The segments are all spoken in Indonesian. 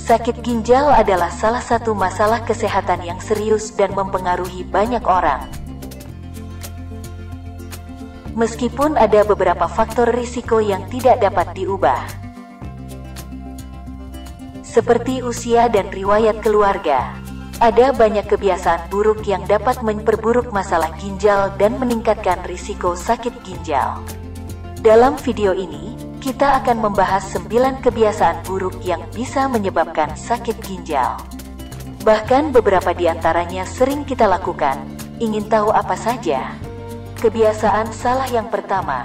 Sakit ginjal adalah salah satu masalah kesehatan yang serius dan mempengaruhi banyak orang. Meskipun ada beberapa faktor risiko yang tidak dapat diubah, seperti usia dan riwayat keluarga, ada banyak kebiasaan buruk yang dapat memperburuk masalah ginjal dan meningkatkan risiko sakit ginjal. Dalam video ini, kita akan membahas 9 kebiasaan buruk yang bisa menyebabkan sakit ginjal. Bahkan beberapa di antaranya sering kita lakukan. Ingin tahu apa saja? Kebiasaan salah yang pertama,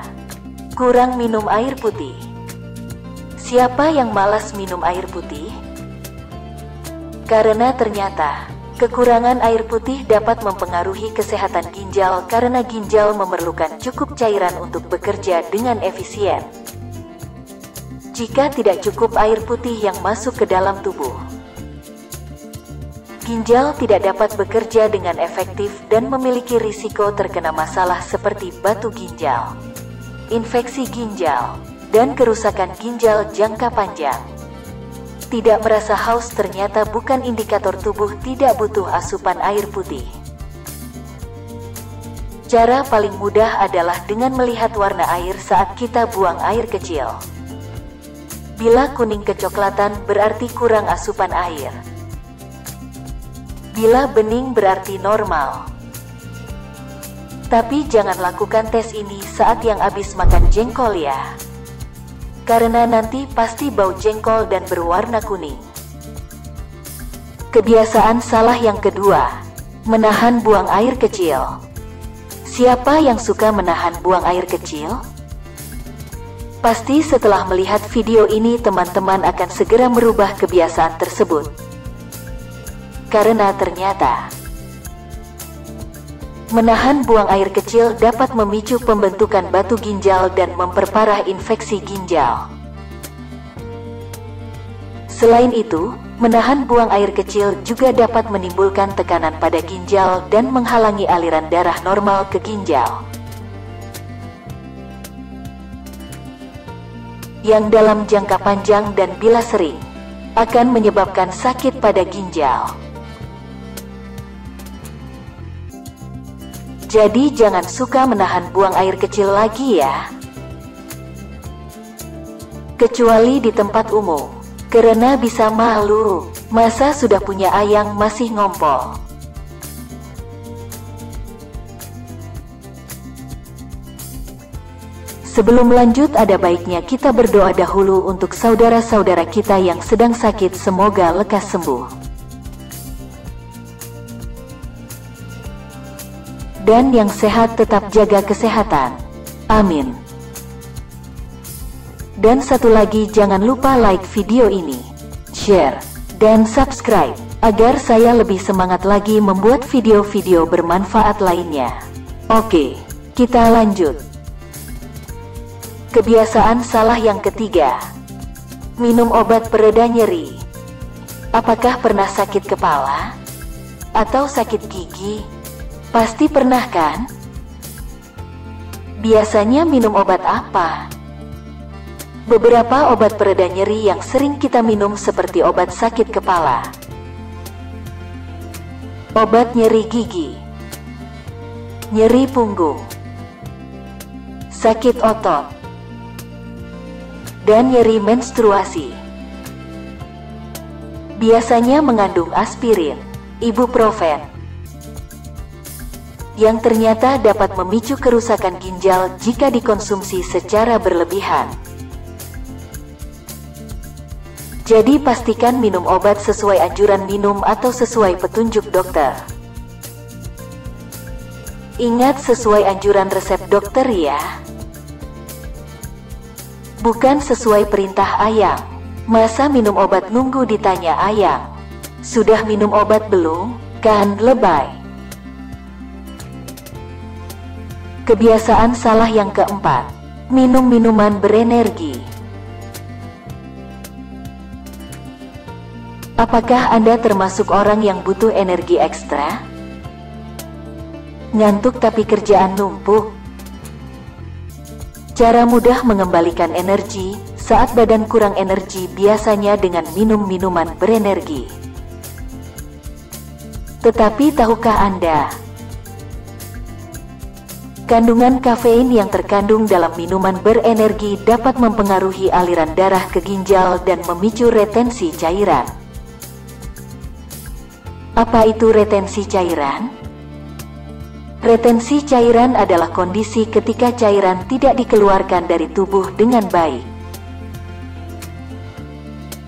kurang minum air putih. Siapa yang malas minum air putih? Karena ternyata, kekurangan air putih dapat mempengaruhi kesehatan ginjal karena ginjal memerlukan cukup cairan untuk bekerja dengan efisien. Jika tidak cukup air putih yang masuk ke dalam tubuh, ginjal tidak dapat bekerja dengan efektif dan memiliki risiko terkena masalah seperti batu ginjal, infeksi ginjal, dan kerusakan ginjal jangka panjang. Tidak merasa haus ternyata bukan indikator tubuh tidak butuh asupan air putih. Cara paling mudah adalah dengan melihat warna air saat kita buang air kecil. Bila kuning kecoklatan berarti kurang asupan air. Bila bening berarti normal. Tapi jangan lakukan tes ini saat yang habis makan jengkol ya. Karena nanti pasti bau jengkol dan berwarna kuning. Kebiasaan salah yang kedua, menahan buang air kecil. Siapa yang suka menahan buang air kecil? Pasti setelah melihat video ini teman-teman akan segera merubah kebiasaan tersebut. Karena ternyata, menahan buang air kecil dapat memicu pembentukan batu ginjal dan memperparah infeksi ginjal. Selain itu, menahan buang air kecil juga dapat menimbulkan tekanan pada ginjal dan menghalangi aliran darah normal ke ginjal. Yang dalam jangka panjang dan bila sering, akan menyebabkan sakit pada ginjal. Jadi jangan suka menahan buang air kecil lagi ya. Kecuali di tempat umum, karena bisa malu. Masa sudah punya ayang masih ngompol. Sebelum lanjut ada baiknya kita berdoa dahulu untuk saudara-saudara kita yang sedang sakit, semoga lekas sembuh. Dan yang sehat tetap jaga kesehatan. Amin. Dan satu lagi, jangan lupa like video ini, share, dan subscribe, agar saya lebih semangat lagi membuat video-video bermanfaat lainnya. Oke, kita lanjut. Kebiasaan salah yang ketiga, minum obat pereda nyeri. Apakah pernah sakit kepala? Atau sakit gigi? Pasti pernah kan? Biasanya minum obat apa? Beberapa obat pereda nyeri yang sering kita minum seperti obat sakit kepala, obat nyeri gigi, nyeri punggung, sakit otot, dan nyeri menstruasi. Biasanya mengandung aspirin, ibuprofen, yang ternyata dapat memicu kerusakan ginjal jika dikonsumsi secara berlebihan. Jadi pastikan minum obat sesuai anjuran minum atau sesuai petunjuk dokter. Ingat, sesuai anjuran resep dokter ya. Bukan sesuai perintah ayang. Masa minum obat nunggu ditanya ayang, sudah minum obat belum? Kan lebay. Kebiasaan salah yang keempat, minum minuman berenergi. Apakah Anda termasuk orang yang butuh energi ekstra? Ngantuk tapi kerjaan numpuk? Cara mudah mengembalikan energi, saat badan kurang energi biasanya dengan minum minuman berenergi. Tetapi tahukah Anda, kandungan kafein yang terkandung dalam minuman berenergi dapat mempengaruhi aliran darah ke ginjal dan memicu retensi cairan. Apa itu retensi cairan? Retensi cairan adalah kondisi ketika cairan tidak dikeluarkan dari tubuh dengan baik,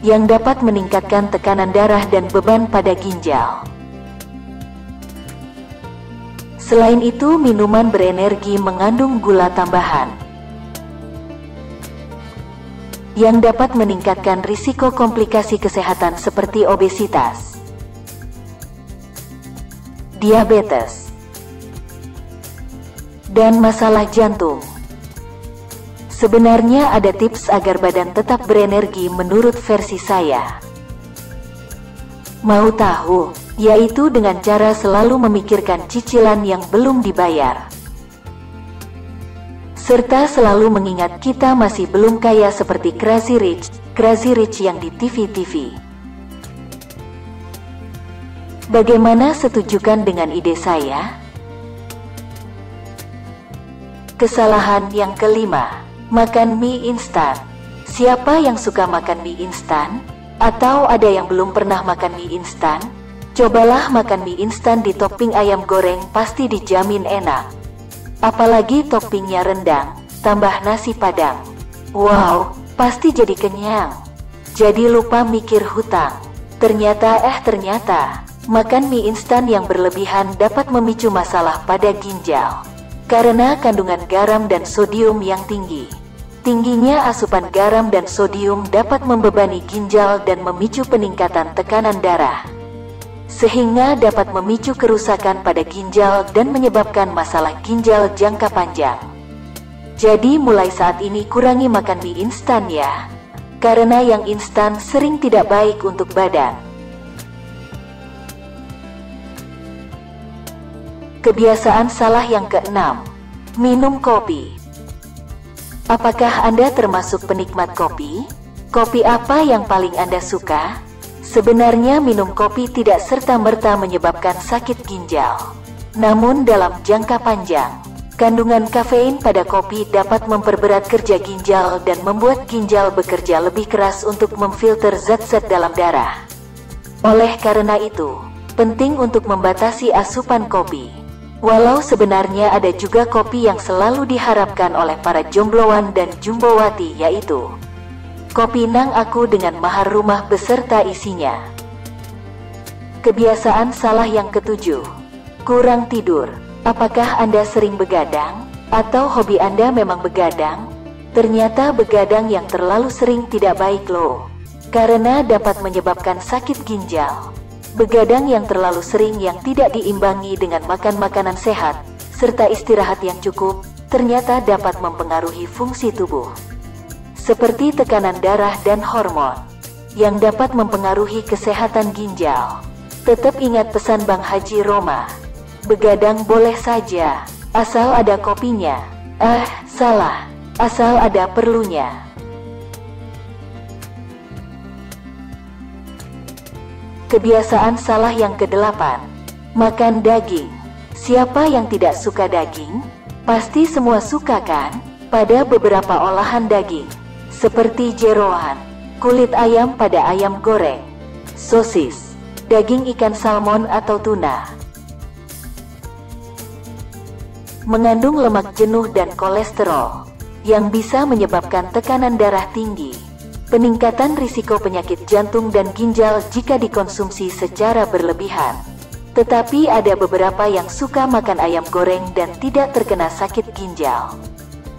yang dapat meningkatkan tekanan darah dan beban pada ginjal. Selain itu, minuman berenergi mengandung gula tambahan yang dapat meningkatkan risiko komplikasi kesehatan seperti obesitas, diabetes, dan masalah jantung. Sebenarnya ada tips agar badan tetap berenergi menurut versi saya. Mau tahu? Yaitu dengan cara selalu memikirkan cicilan yang belum dibayar, serta selalu mengingat kita masih belum kaya seperti Crazy Rich yang di TV-TV. Bagaimana, setujukan dengan ide saya? Kesalahan yang kelima, makan mie instan. Siapa yang suka makan mie instan? Atau ada yang belum pernah makan mie instan? Cobalah makan mie instan di topping ayam goreng, pasti dijamin enak. Apalagi toppingnya rendang, tambah nasi padang. Wow, pasti jadi kenyang. Jadi lupa mikir hutang. Ternyata makan mie instan yang berlebihan dapat memicu masalah pada ginjal. Karena kandungan garam dan sodium yang tinggi. Tingginya asupan garam dan sodium dapat membebani ginjal dan memicu peningkatan tekanan darah, sehingga dapat memicu kerusakan pada ginjal dan menyebabkan masalah ginjal jangka panjang. Jadi mulai saat ini kurangi makan mie instan ya, karena yang instan sering tidak baik untuk badan. Kebiasaan salah yang keenam, minum kopi. Apakah Anda termasuk penikmat kopi? Kopi apa yang paling Anda suka? Sebenarnya minum kopi tidak serta-merta menyebabkan sakit ginjal. Namun dalam jangka panjang, kandungan kafein pada kopi dapat memperberat kerja ginjal dan membuat ginjal bekerja lebih keras untuk memfilter zat-zat dalam darah. Oleh karena itu, penting untuk membatasi asupan kopi. Walau sebenarnya ada juga kopi yang selalu diharapkan oleh para jombloan dan jumbowati, yaitu kopi Nang Aku dengan mahar rumah beserta isinya. Kebiasaan salah yang ketujuh, kurang tidur. Apakah Anda sering begadang? Atau hobi Anda memang begadang? Ternyata begadang yang terlalu sering tidak baik loh, karena dapat menyebabkan sakit ginjal. Begadang yang terlalu sering yang tidak diimbangi dengan makan makanan sehat, serta istirahat yang cukup, ternyata dapat mempengaruhi fungsi tubuh, seperti tekanan darah dan hormon, yang dapat mempengaruhi kesehatan ginjal. Tetap ingat pesan Bang Haji Roma, begadang boleh saja, asal ada kopinya. Salah, asal ada perlunya. Kebiasaan salah yang kedelapan, makan daging. Siapa yang tidak suka daging? Pasti semua suka kan? Pada beberapa olahan daging, seperti jeroan, kulit ayam pada ayam goreng, sosis, daging ikan salmon atau tuna, mengandung lemak jenuh dan kolesterol, yang bisa menyebabkan tekanan darah tinggi, peningkatan risiko penyakit jantung dan ginjal jika dikonsumsi secara berlebihan. Tetapi ada beberapa yang suka makan ayam goreng dan tidak terkena sakit ginjal.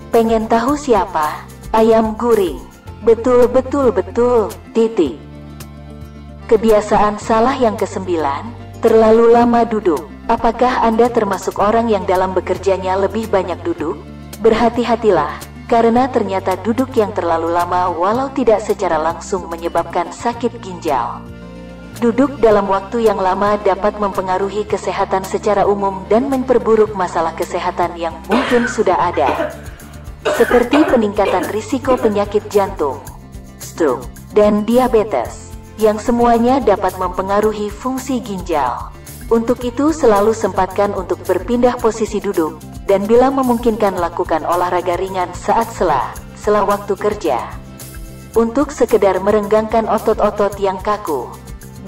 Pengen tahu siapa? Ayam guring. Betul. Titik. Kebiasaan salah yang kesembilan, terlalu lama duduk. Apakah Anda termasuk orang yang dalam bekerjanya lebih banyak duduk? Berhati-hatilah, karena ternyata duduk yang terlalu lama walau tidak secara langsung menyebabkan sakit ginjal. Duduk dalam waktu yang lama dapat mempengaruhi kesehatan secara umum dan memperburuk masalah kesehatan yang mungkin sudah ada, seperti peningkatan risiko penyakit jantung, stroke, dan diabetes, yang semuanya dapat mempengaruhi fungsi ginjal. Untuk itu selalu sempatkan untuk berpindah posisi duduk, dan bila memungkinkan lakukan olahraga ringan saat sela waktu kerja. Untuk sekedar merenggangkan otot-otot yang kaku,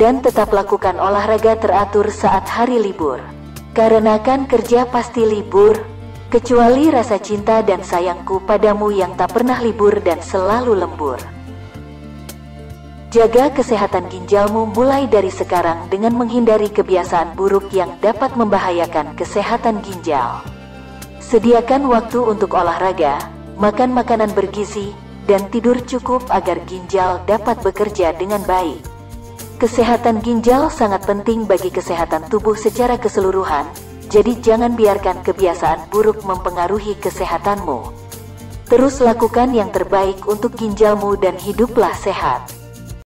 dan tetap lakukan olahraga teratur saat hari libur. Karena kan kerja pasti libur, kecuali rasa cinta dan sayangku padamu yang tak pernah libur dan selalu lembur. Jaga kesehatan ginjalmu mulai dari sekarang dengan menghindari kebiasaan buruk yang dapat membahayakan kesehatan ginjal. Sediakan waktu untuk olahraga, makan makanan bergizi, dan tidur cukup agar ginjal dapat bekerja dengan baik. Kesehatan ginjal sangat penting bagi kesehatan tubuh secara keseluruhan, jadi jangan biarkan kebiasaan buruk mempengaruhi kesehatanmu. Terus lakukan yang terbaik untuk ginjalmu dan hiduplah sehat.